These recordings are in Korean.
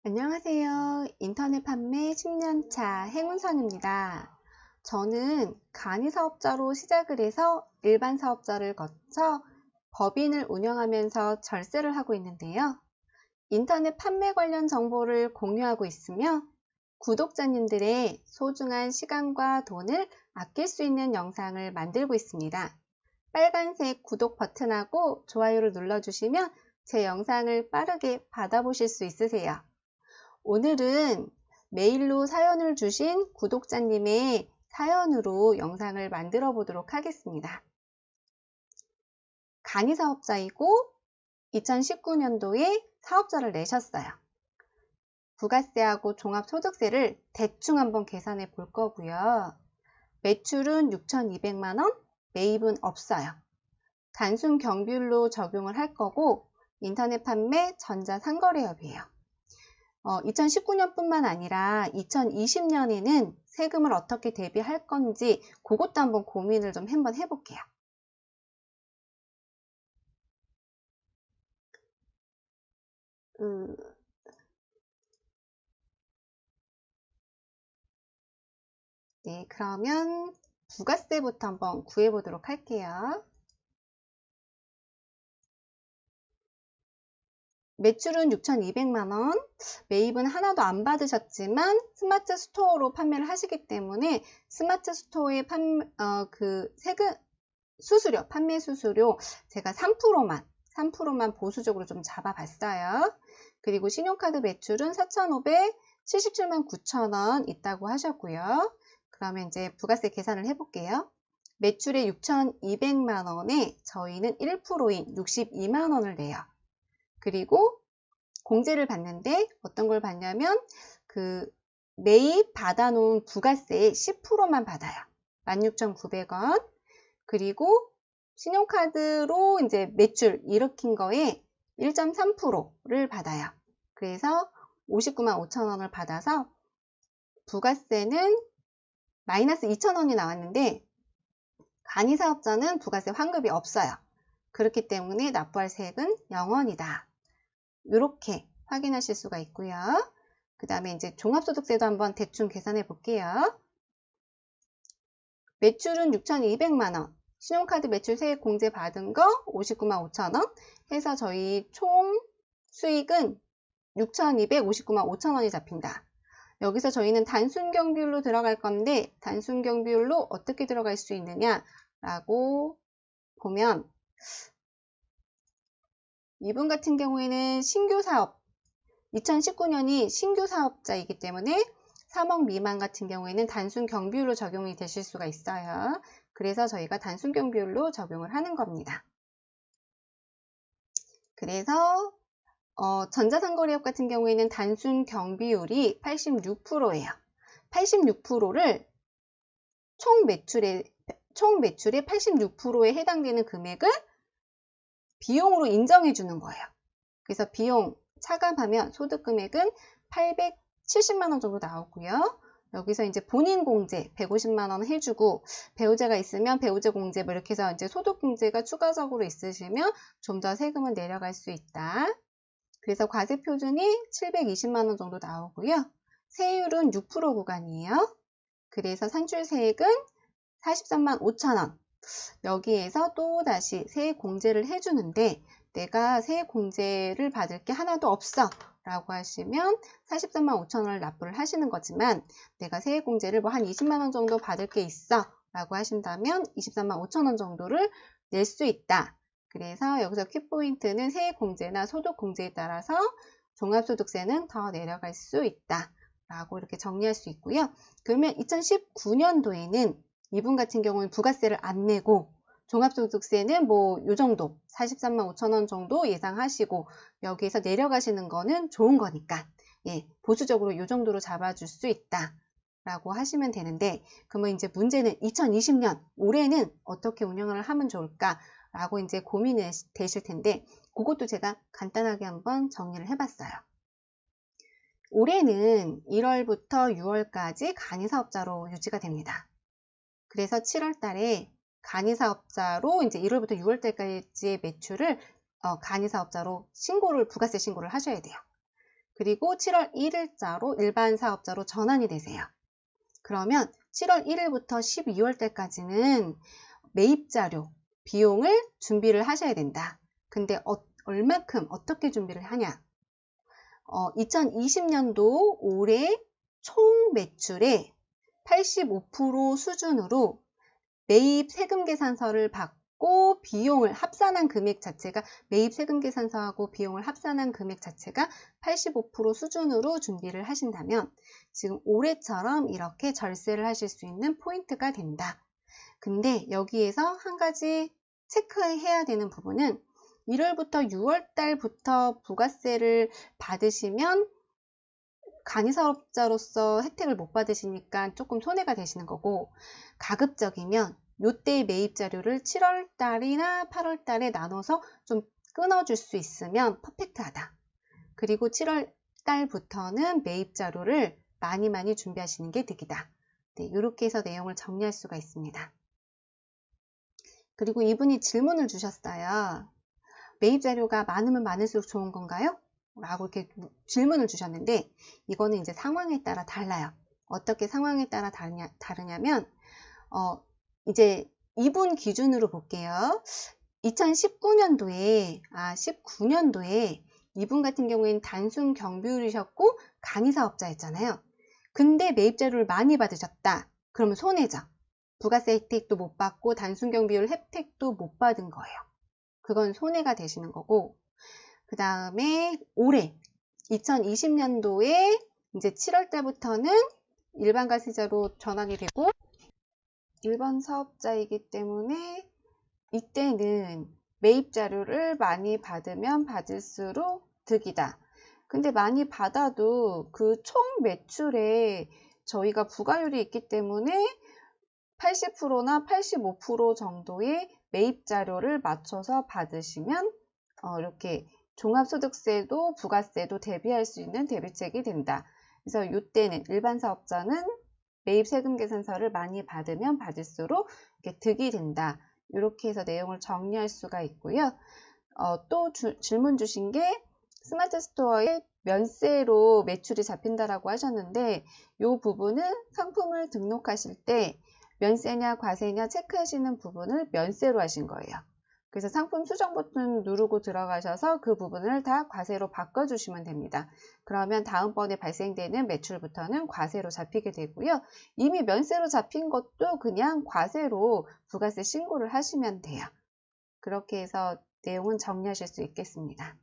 안녕하세요. 인터넷 판매 10년차 행운선입니다. 저는 간이사업자로 시작을 해서 일반 사업자를 거쳐 법인을 운영하면서 절세를 하고 있는데요. 인터넷 판매 관련 정보를 공유하고 있으며 구독자님들의 소중한 시간과 돈을 아낄 수 있는 영상을 만들고 있습니다. 빨간색 구독 버튼하고 좋아요를 눌러주시면 제 영상을 빠르게 받아보실 수 있으세요. 오늘은 메일로 사연을 주신 구독자님의 사연으로 영상을 만들어 보도록 하겠습니다. 간이사업자이고 2019년도에 사업자를 내셨어요. 부가세하고 종합소득세를 대충 한번 계산해 볼 거고요. 매출은 6,200만원, 매입은 없어요. 단순 경비율로 적용을 할 거고 인터넷 판매 전자상거래업이에요. 2019년뿐만 아니라 2020년에는 세금을 어떻게 대비할 건지 그것도 한번 고민을 좀 한번 해볼게요. 네, 그러면 부가세부터 한번 구해보도록 할게요. 매출은 6,200만원, 매입은 하나도 안 받으셨지만 스마트 스토어로 판매를 하시기 때문에 스마트 스토어의 세금 수수료, 판매 수수료 제가 3%만 보수적으로 좀 잡아봤어요. 그리고 신용카드 매출은 4,577만 9천원 있다고 하셨고요. 그러면 이제 부가세 계산을 해볼게요. 매출의 6,200만 원에 저희는 1%인 62만 원을 내요. 그리고 공제를 받는데 어떤 걸 받냐면 매입 받아놓은 부가세의 10%만 받아요. 16,900원. 그리고 신용카드로 이제 매출 일으킨 거에 1.3%를 받아요. 그래서 59만 5천 원을 받아서 부가세는 마이너스 2천 원이 나왔는데 간이사업자는 부가세 환급이 없어요. 그렇기 때문에 납부할 세액은 0원이다. 이렇게 확인하실 수가 있고요. 그 다음에 이제 종합소득세도 한번 대충 계산해 볼게요. 매출은 6,200만 원. 신용카드 매출 세액 공제 받은 거 59만 5천 원 해서 저희 총 수익은 6,259만 5천 원이 잡힌다. 여기서 저희는 단순 경비율로 들어갈 건데 단순 경비율로 어떻게 들어갈 수 있느냐라고 보면 이분 같은 경우에는 신규 사업 2019년이 신규 사업자이기 때문에 3억 미만 같은 경우에는 단순 경비율로 적용이 되실 수가 있어요. 그래서 저희가 단순 경비율로 적용을 하는 겁니다. 그래서 전자상거래업 같은 경우에는 단순 경비율이 86%예요. 86%를 총 매출의 86%에 해당되는 금액을 비용으로 인정해 주는 거예요. 그래서 비용 차감하면 소득 금액은 870만 원 정도 나오고요. 여기서 이제 본인 공제 150만 원 해주고 배우자가 있으면 배우자 공제 뭐 이렇게 해서 이제 소득 공제가 추가적으로 있으시면 좀 더 세금은 내려갈 수 있다. 그래서 과세 표준이 720만 원 정도 나오고요. 세율은 6% 구간이에요. 그래서 산출세액은 43만 5천 원. 여기에서 또 다시 세액 공제를 해주는데 내가 세액 공제를 받을 게 하나도 없어 라고 하시면 43만 5천 원을 납부를 하시는 거지만 내가 세액 공제를 뭐 한 20만 원 정도 받을 게 있어 라고 하신다면 23만 5천 원 정도를 낼 수 있다. 그래서 여기서 키포인트는 세액 공제나 소득 공제에 따라서 종합소득세는 더 내려갈 수 있다 라고 이렇게 정리할 수 있고요. 그러면 2019년도에는 이분 같은 경우는 부가세를 안 내고 종합소득세는 뭐 요 정도 43만 5천 원 정도 예상하시고 여기에서 내려가시는 거는 좋은 거니까 보수적으로 요 정도로 잡아줄 수 있다 라고 하시면 되는데 그러면 이제 문제는 2020년 올해는 어떻게 운영을 하면 좋을까 라고 이제 고민이 되실 텐데 그것도 제가 간단하게 한번 정리를 해봤어요. 올해는 1월부터 6월까지 간이사업자로 유지가 됩니다. 그래서 7월 달에 간이사업자로 이제 1월부터 6월 달까지의 매출을 간이사업자로 부가세 신고를 하셔야 돼요. 그리고 7월 1일자로 일반 사업자로 전환이 되세요. 그러면 7월 1일부터 12월 달까지는 매입 자료, 비용을 준비를 하셔야 된다. 근데 얼마큼 어떻게 준비를 하냐? 2020년도 올해 총 매출의 85% 수준으로 매입 세금 계산서를 받고 비용을 합산한 금액 자체가 매입 세금 계산서하고 비용을 합산한 금액 자체가 85% 수준으로 준비를 하신다면 지금 올해처럼 이렇게 절세를 하실 수 있는 포인트가 된다. 근데 여기에서 한 가지 체크해야 되는 부분은 1월부터 6월 달부터 부가세를 받으시면 간이사업자로서 혜택을 못 받으시니까 조금 손해가 되시는 거고, 가급적이면 요때 매입 자료를 7월 달이나 8월 달에 나눠서 좀 끊어줄 수 있으면 퍼펙트하다. 그리고 7월 달부터는 매입 자료를 많이 준비하시는 게 득이다. 네, 이렇게 해서 내용을 정리할 수가 있습니다. 그리고 이분이 질문을 주셨어요. 매입 자료가 많으면 많을수록 좋은 건가요? 라고 이렇게 질문을 주셨는데, 이거는 이제 상황에 따라 달라요. 어떻게 상황에 따라 다르냐면, 이제 이분 기준으로 볼게요. 2019년도에, 19년도에 이분 같은 경우에는 단순 경비율이셨고 간이사업자였잖아요. 근데 매입 자료를 많이 받으셨다. 그러면 손해죠. 부가세 혜택도 못 받고 단순 경비율 혜택도 못 받은 거예요. 그건 손해가 되시는 거고, 그 다음에 올해 2020년도에 이제 7월 달부터는 일반 과세자로 전환이 되고 일반 사업자이기 때문에 이때는 매입 자료를 많이 받으면 받을수록 득이다. 근데 많이 받아도 그 총 매출에 저희가 부가율이 있기 때문에 80%나 85% 정도의 매입 자료를 맞춰서 받으시면 이렇게 종합소득세도 부가세도 대비할 수 있는 대비책이 된다. 그래서 이때는 일반 사업자는 매입 세금 계산서를 많이 받으면 받을수록 이렇게 득이 된다. 이렇게 해서 내용을 정리할 수가 있고요. 또 질문 주신 게 스마트 스토어에 면세로 매출이 잡힌다라고 하셨는데, 이 부분은 상품을 등록하실 때 면세냐 과세냐 체크하시는 부분을 면세로 하신 거예요. 그래서 상품 수정 버튼 누르고 들어가셔서 그 부분을 다 과세로 바꿔주시면 됩니다. 그러면 다음번에 발생되는 매출부터는 과세로 잡히게 되고요. 이미 면세로 잡힌 것도 그냥 과세로 부가세 신고를 하시면 돼요. 그렇게 해서 내용은 정리하실 수 있겠습니다.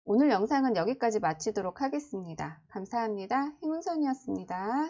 오늘 영상은 여기까지 마치도록 하겠습니다. 감사합니다. 행운선이었습니다.